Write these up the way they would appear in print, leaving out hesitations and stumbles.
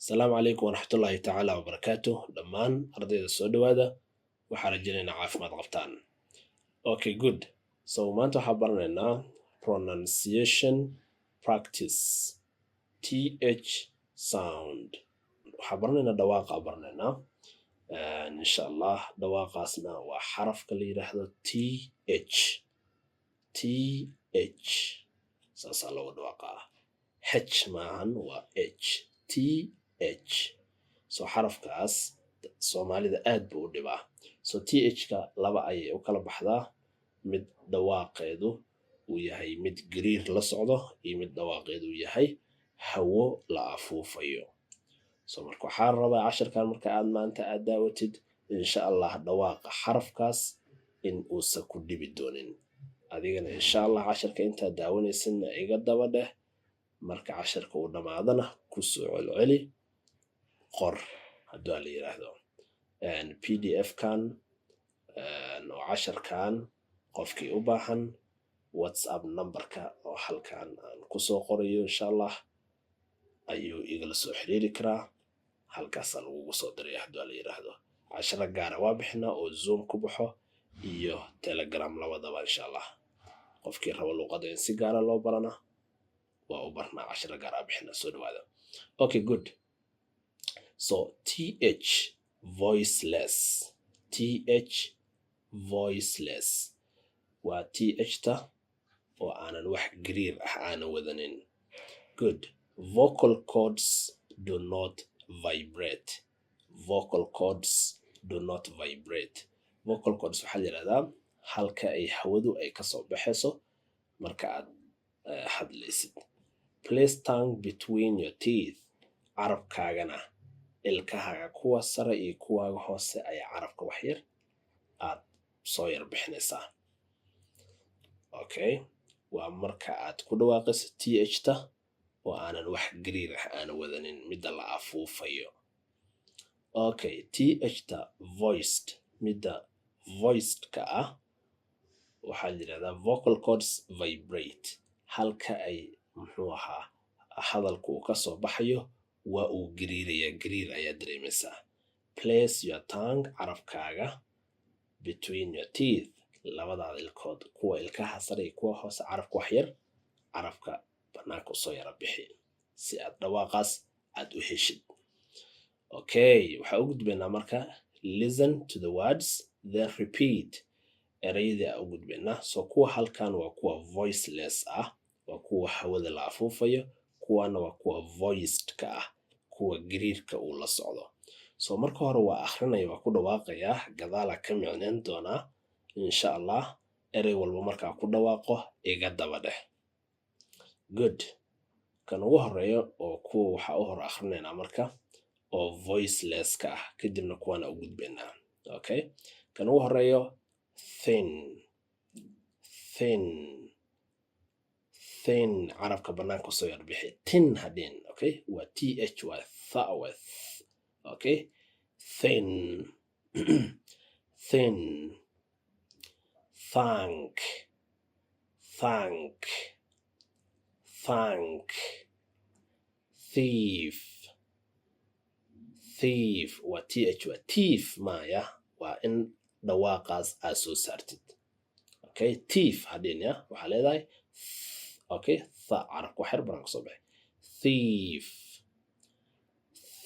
السلام عليكم ورحمة الله تعالى وبركاته دمان أرضي soo dhawaada waxaan rajaynaynaa caafimaad qabtaan. Okay, good. So maanta waxaan baranaynaa pronunciation practice. TH sound. waxaan baranaynaa dhawaaqa baranaynaa. insha Allah dhawaaqaasna waa xarafka la yiraahdo TH. TH. saasaa lagu dhawaaqaa. H maahan waa H. TH. So xarafkaas Soomaalida aad buu u dhibaa. So TH-ka laba ayay u kala baxdaa. Mid dhawaaqeedu uu yahay mid gariir la socdo iyo mid dhawaaqeedu uu yahay hawo la afuufayo. So marka waxaan rabaa casharkan marka aad maanta aad daawatid insha Allah dhawaaqa xarafkaas in uusan ku dhibi doonin. Adigana insha Allah casharka intaad daawanaysidna iga daba dheh. marka casharka uu dhamaadana ku soo celceli qor haddii la yiraahdo PDF kan oo casharkan qofkii u baahan WhatsApp numberka oo halkan aan ku soo qorayo insha Allah ayuu igala soo xiriiri karaa halkaas lagu soo diray haddii la yiraahdo cashara gaar ah waa bixina oo Zoom ku baxo iyo Telegram labadaba insha Allah qofkii rabo luqadda in si gaar ah loo barana waa u barnaa cashara gaar ah bixina soo dhawaada. Okay, good. So TH voiceless. TH voiceless. waa TH-ta oo aanan wax gariir ah aanan wadanin. Good. Vocal cords do not vibrate. Vocal cords do not vibrate. Vocal cords waxaa la yiraahdaa halka ay hawadu ay ka soo baxayso marka aad hadlaysid. Place tongue between your teeth. Carabkaagana ilkahaaga kuwa sare iyo kuwaaga hoose ayaa carabka wax yar aad soo yar bixinaysaa. Okay, waa marka aad ku dhawaaqayso TH-ta oo aanan wax gariir ah aan wadanin midda la afuufayo. Okay, TH-ta voiced midda voiced-ka ah waxaa la yiraahdaa vocal cords vibrate. halka ay muxuu ahaa hadalku uu ka soo baxayo waa uu gariiraya gariir ayaa dareemaysaa. Place your tongue carabkaaga between your teeth labadaada ilkood kuwa ilkaha sare iyo kuwa hoose carabka wax yar carabka banaanka usoo yara bixi si aad dhawaaqaas aad u heshid. Okay, waxaa u gudbaynaa marka listen to the words then repeat. erayada u gudbaynaa. So kuwa halkan waa kuwa voiceless ah waa kuwa hawada la afuufayo kuwana waa kuwa voiced ka ah kuwa gariirka uu la socdo. So marka hore waa akhrinaya waa ku dhawaaqaya gadaala ka micneen doonaa insha Allah eray walba markaa ku dhawaaqo iga daba dheh. Good. kan ugu horeeyo oo kuwa waxa u hor akhrinayna marka oo voiceless ka ah kadibna kuwana u gudbaynaa. Okay, kan ugu horeeyo thin. thin. thin carabka banaanka soo yar bixi. Thin hadin. Okay, waa TH waa tha waa okay, thin. thin. thank. thank. thank. thief. thief waa TH waa thief maya waa in dhawaaqaas aad soo saartid. Okay, thief hadin ya waxaa leedahay okay tha carabka wax yar baan ka soo baxay. thief.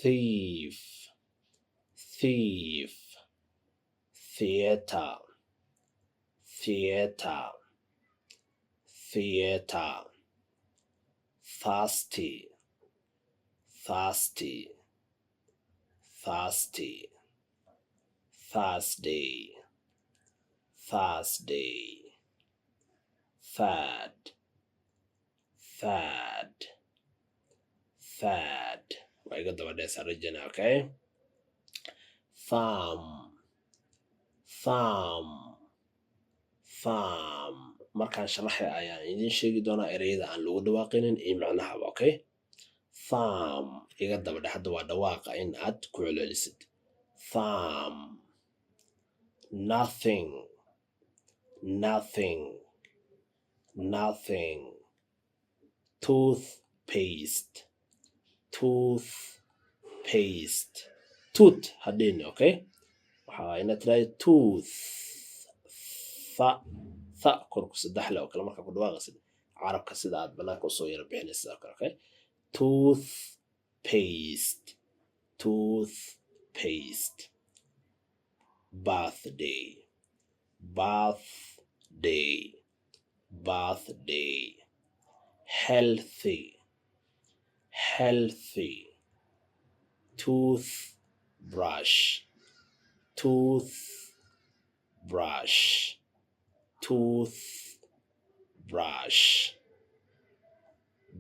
thief. thief. theater. theater. theater. thirsty. thirsty. thirsty. Thursday. Thursday. third. third. third. waa iga daba dhaysaa rajana. Okay, thumb. thumb. thumb markaan sharaxay ayaan idin sheegi doonaa erayada aan lagu dhawaaqinin iyo macnahaba. Okay, thumb iga daba dheh hadda waa dhawaaqa in aad ku celcelisid. thumb. nothing. nothing. nothing. toothpaste. toothpaste. paste tooth hadhihin okay waxaa ina tiraahdo tooth tha korku saddex le oo kale markaa ku dhawaaqaysid carabka sida aad banaanka usoo yara bixinaysa sidoo kale okay tooth paste birthday healthy toothbrush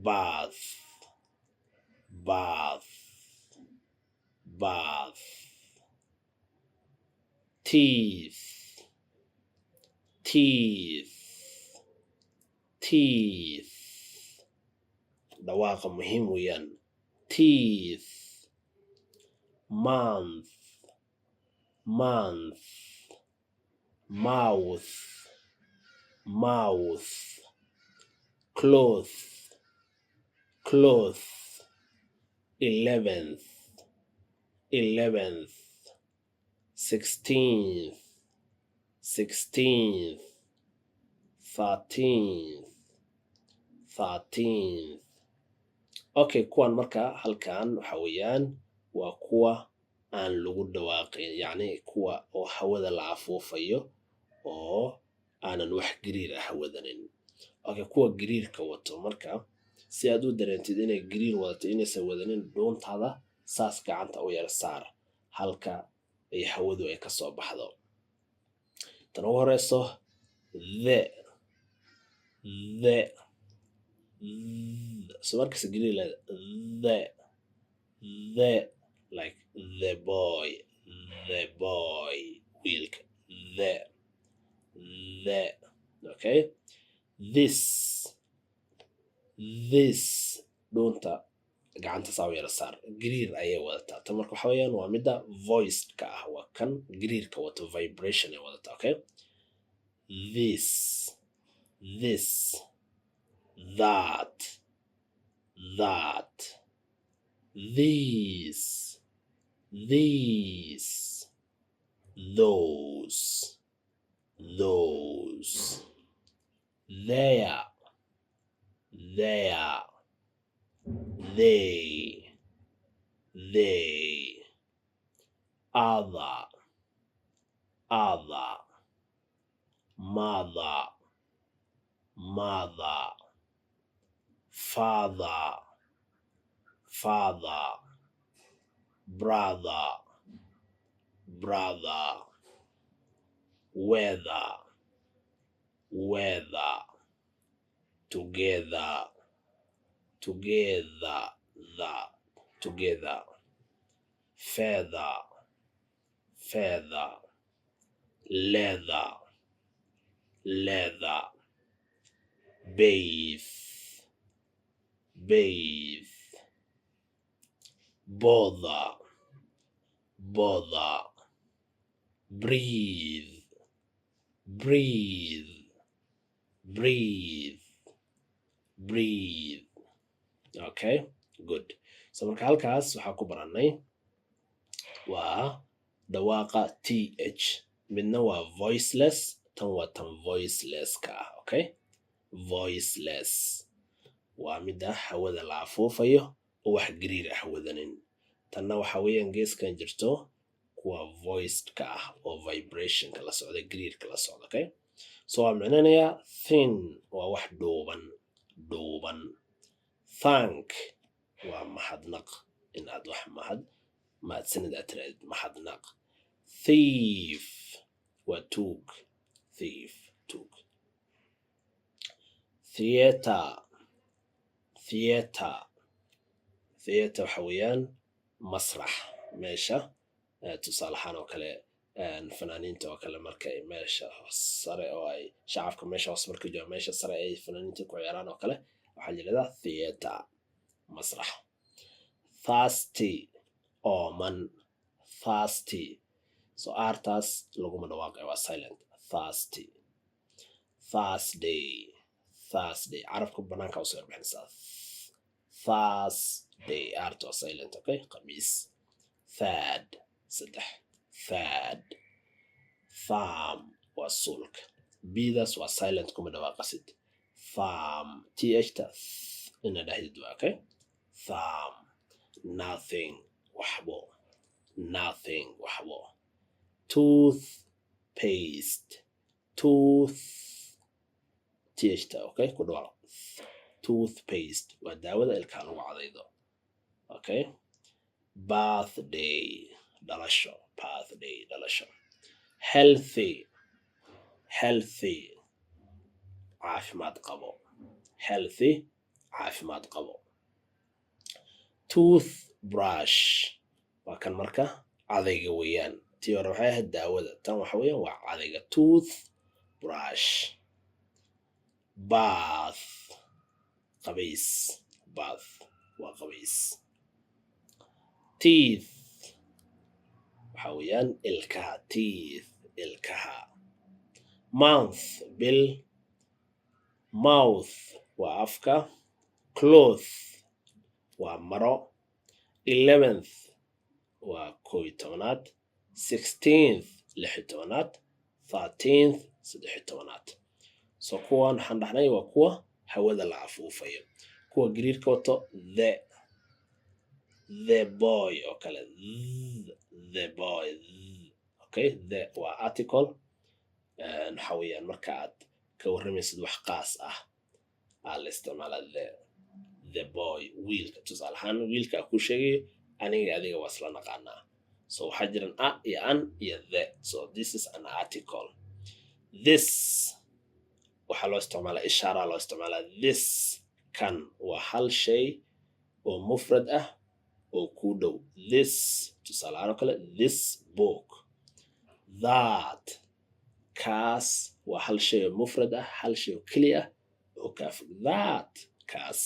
bath teeth dhawaaqa muhiim weeyaan teeth month mouth cloth 11th 16th 13th okay kuwan marka halkan waxa weeyaan waa kuwa aan lagu dhawaaqin yacni kuwa oo hawada la afuufayo oo aanan wax gariir ah wadanin okay kuwa gariirka wato marka si aad u dareentid inay gariir wadato inaysan wadanin dhuuntaada saas gacanta u yara saar halka ay hawadu ay ka soo baxdo tan ugu horeyso so markas gariir the like the boy wiilka the okay this dhuunta gacanta saa u yara saar gariir ayay wadataa tan marka waxa weeyaan waa midda voiced ka ah waa kan gariirka wato vibration ay wadataa okay this that these those there they other mother father brother weather together feather leather bathe bother breathe okay good so marka halkaas waxaa ku baranay waa dhawaaqa th midna waa voiceless tan waa tan voiceless ka ah okay voiceless waa midda hawada la afuufayo oo wax gariir ah wadanin tanna waxa weeyaan geeskan jirto kuwa voiced ka ah oo vibrationka la socda gariirka la socda okay so waa micnanayaa thin waa wax dhuuban thank waa mahadnaq in aad wax mahadsanid aad tirahdid mahadnaq thief waa tuug theater waxa weeyaan masrax meesha tusaale ahaan oo kale fanaaniinta oo kale markay meesha sare oo ay shacabka meesha hoos markay joogaan meesha sare ay fanaaniinta ku ciyaaraan oo kale waxaa yidhahdaa theater masrax thirsty ooman so artaas laguma dhawaaqay waa silent thirsty Thursday carabka banaanka usoo bixinaysaa Thursday arto silent okay khamiis third saddex third thumb waa suulka bdaas waa silent kuma dhawaaqasid thumb th-ta ina dhahdid waa okay thumb nothing waxbo nothing waxbo tooth paste tooth th-ta okay ku dhawaaq toothpaste waa daawada ilkaha lagu cadaydo okay birthday dhalasho birthday dhalasho healthy healthy caafimaad qabo healthy caafimaad qabo toothbrush waa kan marka cadayga weeyaan tii hore waxay ahayd daawada tan waxa weeyaan waa cadayga toothbrush bath qabays bath waa qabays teeth waxa weeyaan ilkaha teeth ilkaha month bil mouth waa afka cloth waa maro 11th waa 11aad 16th 16aad 13th 13aad so kuwan waxaan dhahnay waa kuwa hawada la afuufayo kuwa gariirka wato the boy oo kale the boy okay the waa article waxa weeyaan marka aad ka warramaysid wax qaas ah la isticmaalaa the boy wiilka tusaale ahaan wiilka ku sheegay aniga adiga waa isla naqaanaa so waxaa jiran a iyo an iyo the so this is an article this waxaa loo isticmaalaa ishaara loo isticmaalaa this kan waa hal shay oo mufrad ah oo ku dhow this tusaale ahaan kale this book that kaas waa hal shay oo mufrad ah hal shay oo keli ah oo ka fog that kaas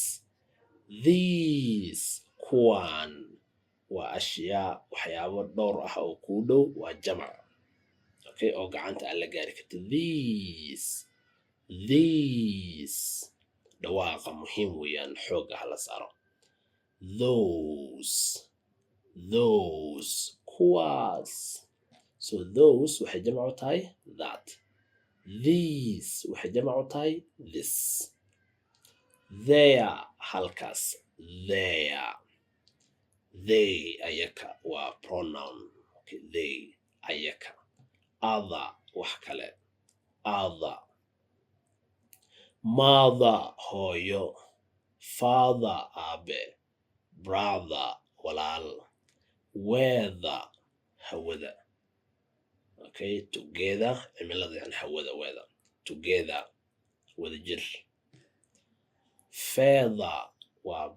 these kuwan waa ashyaa waxyaabo dhowr ah oo ku dhow waa jamac okay oo gacanta aan la gaari karto these dhawaaqa muhiim weeyaan xooga hala saaro those kuwaas so those waxay jamac u tahay that these waxay jamac u tahay this there halkaas there they ayaka waa pronoun okay they ayaka other wax kale other mother hooyo father aabe brother walaal weather hawada okay together cimilada yani hawada weather together wada jir feather waa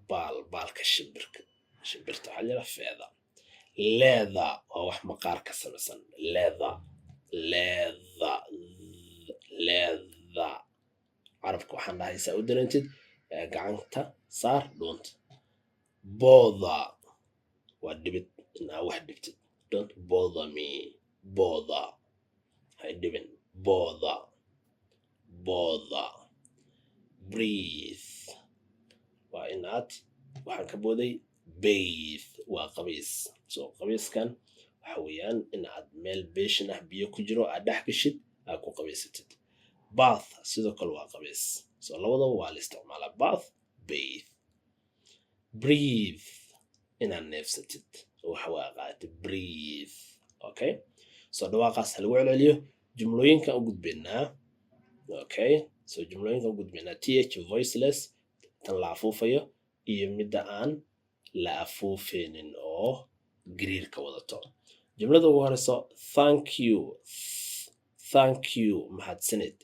baalka shimbirta waxaa jira feather leather waa wax maqaar ka samaysan leather carabka waxaan dhahay saa u darantid gacanta saar dhuunta bother waa dhibid inaa wax dhibtid don't bother me bother hay dhibin bother breathe waa inaad waxaan ka booday bathe waa qabays so qabayskan waxa weeyaan inaad meel beeshin ah biyo ku jiro aad dhex gashid aad ku qabaysatid bath sidoo kale waa qabays so labadaba waa la isticmaalaa bath bathe breathe inaad neefsatid waxa waa qaatid breathe okay so dhawaaqaas lagu celceliyo jumlooyinka u gudbinaa okay so jumlooyinka u gudbinaa th voiceless tan la afuufayo iyo midda aan la afuufeenin oo gariirka wadato jumlada ugu horeyso thank you mahadsanid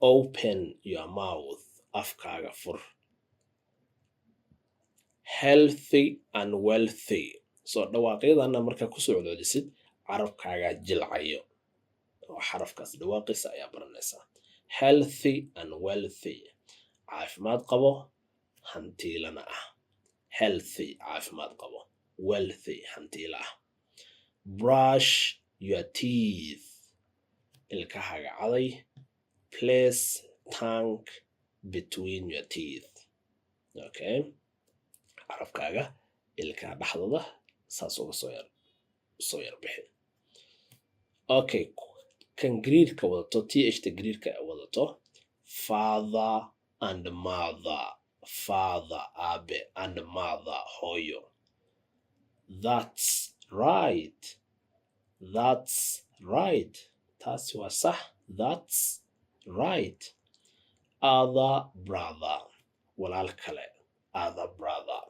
open your mouth afkaaga fur healthy and wealthy so dhawaaqyadana markaa ku soo codcodisid carabkaaga jilcayo oo xarafkaas dhawaaqisa ayaa baranaysaa healthy and wealthy caafimaad qabo hantiilana ah healthy caafimaad qabo wealthy hantiila ah brush your teeth ilkahaaga caday place tongue between your teeth okay xarafkaaga ilka dhaxdooda saas uga soo yar bixi. Okay, kan gariirka wadato th ta gariirka wadato father and mother, father abe and mother hooyo. That's right, that's right, taasi waa sax, that's right. Other brother, walaal kale, other brother,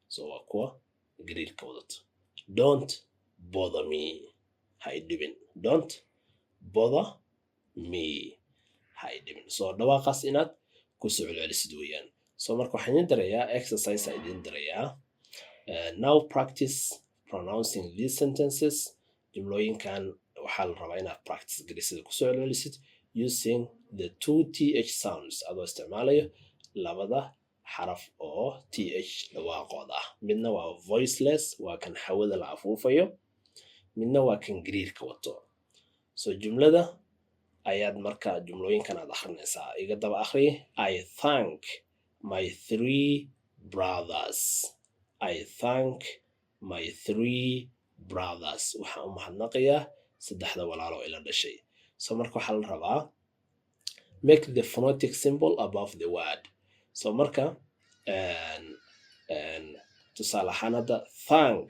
so waa kuwa gariirka wadato. Don't bother me, ha i dhibin, don't bother me, ha i dhibin. So dhawaaqaas inaad ku soo celcelisid weeyaan. So marka waxaan idin darayaa exercise aan idin darayaa. Now practice pronouncing these sentences. Jumlooyinkan waxaa la rabaa inaad practice gelisid ku soo celcelisid using the 2 th sounds adoo isticmaalayo labada xaraf oo th dhawaaqooda ah. Midna waa voiceless, waa kan hawada la afuufayo, midna waa kan gariirka wato. So jumlada ayaad marka jumlooyinkan aad akhrinaysaa. Iga daba akhri. I thank my 3 brothers. I thank my 3 brothers. Waxaan u mahadnaqayaa 3 walaalo ila dhashay. So marka waxaa la rabaa make the phonetic symbol above the word. So marka tusaale ahaan hadda thank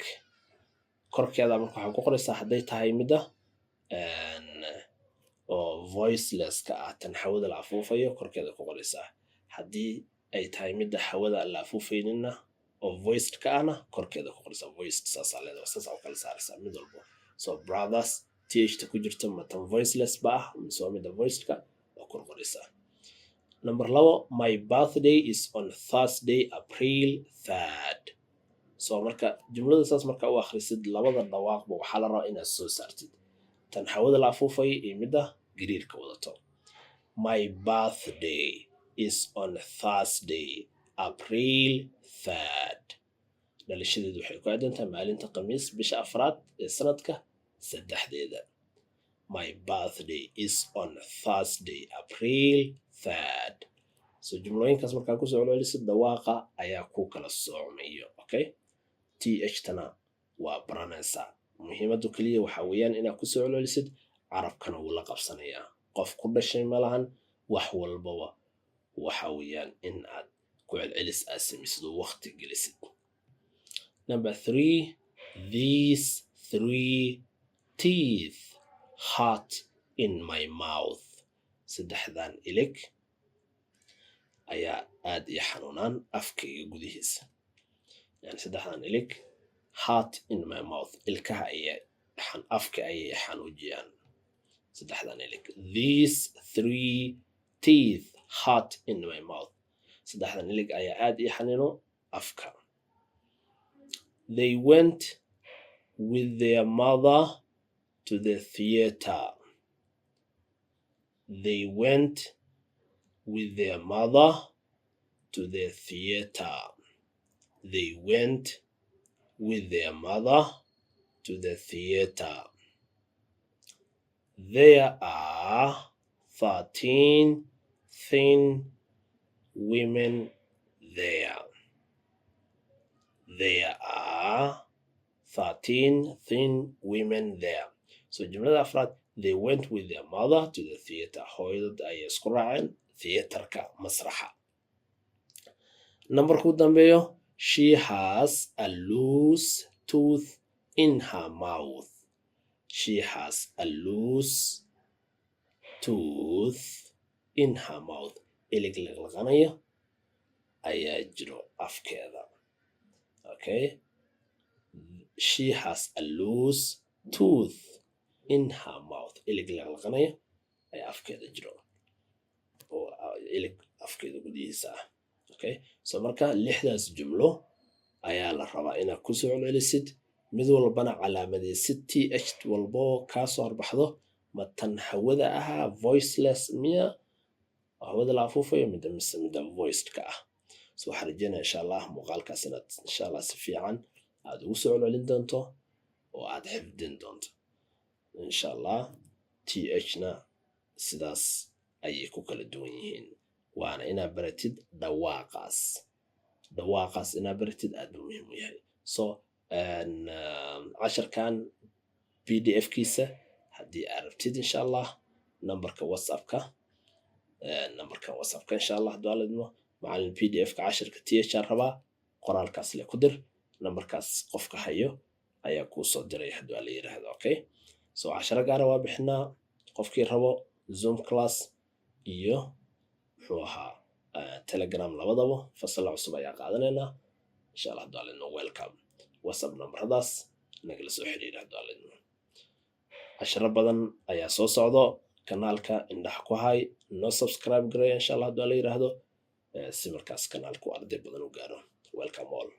korkeeda marka waxaa ku qoraysaa hadday tahay midda oo voiceless-ka ah tan hawada la afuufayo korkeeda ku qoraysaa. Haddii ay tahay midda hawada la afuufaynina oo voiced-ka ahna korkeeda ku qoraysaa. Voiced saasaa leedahay, saasaa u kala saaraysaa mid walbo. So brothers th-ta ku jirta ma tan voiceless ba ah mise waa midda voiced-ka oo kor qoraysaa. Number 2, my birthday is on Thursday, April 3rd. So marka jumlada saas marka u akhrisid labada dhawaaqba waxaa la rabaa inaad soo saartid tan hawada la afuufay iyo midda gariirka wadato. My birthday is on Thursday, April 3rd. dhalashadeedu waxay ku aadantahay maalinta Khamiis bisha 4aad ee sanadka 3-deeda. My birthday is on Thursday, April 3rd. So jumlooyinkaas markaa ku soo celcelisid dhawaaqa ayaa ku kala soocmayo. Okay, th tana waa baranaysaa. Muhiimadu kaliya waxaa weeyaan inaad ku soo celcelisid, carabkana wuu la qabsanayaa. Qof ku dhashay ma lahan, wax walbaba waxa weeyaan in aad ku celcelis aad samaysid oo waqti gelisid. Number 3, these 3 teeth hurt in my mouth. 3dan ilig ayaa aad ii xanuunaan afkayga gudihiisa. Yani 3dan ilig hurt in my mouth, ilkaha afka ayay xanuujiyaan. 3dan ilig. These 3 teeth hurt in my mouth. 3dan ilig ayaa aad ii xanuuno afka. They went with their mother to the theater. They went with their mother to the theater. They went with their mother to the theater. There are 13 thin women there. There are 13 thin women there. So jumlada afraad, they went with their mother to the theater. Hooyadod ayay isku raaceen theaterka masraxa. Number ku dambeeyo, she has a loose tooth in her mouth. She has a loose tooth in her mouth. Ilig laqlaqanayo ayaa jiro afkeeda. Okay, she has a loose tooth in her mouth. Ilig laqlaqanayo ayaa afkeeda jiro oo ilig afkeeda gudihiisa ah. Okay, so marka 6daas jumlo ayaa la rabaa inaad ku soo celcelisid, mid walbana calaamadeysid th walbo kaa soo horbaxdo ma tan hawada ahaa voiceless miya hawada la afuufayo midda voiced-ka ah. So waxaan rajeynaya insha Allah muuqaalkaas inaad insha Allah si fiican aad ugu soo celcelin doonto oo aad xifdin doonto insha Allah. th-na sidaas ayay ku kala duwan yihiin, waana inaad baratid dhawaaqaas. dhawaaqaas inaa baratid aad buu muhiim u yahay. So casharkan pdf kiisa haddii aad rabtid insha allah nambarka whatsappka insha allah hadduu alla idmo macalin pdf-ka casharka thr rabaa qoraalkaas le ku dir nambarkaas qofka hayo ayaa kuu soo diray hadduu alla yiraahdo. Okay, so casharo gaara waa bixinaa qofkii rabo zoom class iyo muxuu ahaa telegram labadaba fasal cusub ayaa qaadanaynaa insha allah hadduu alla idmo. Welcome, whatsapp nambaradaas nagala soo xiriira hadduu alla idmo. casharo badan ayaa soo socdo kanaalka indhaha ku hay noo subscribe gareeya insha allah hadduu alla yiraahdo si markaas kanaalku arday badan u gaaro. Welcome all.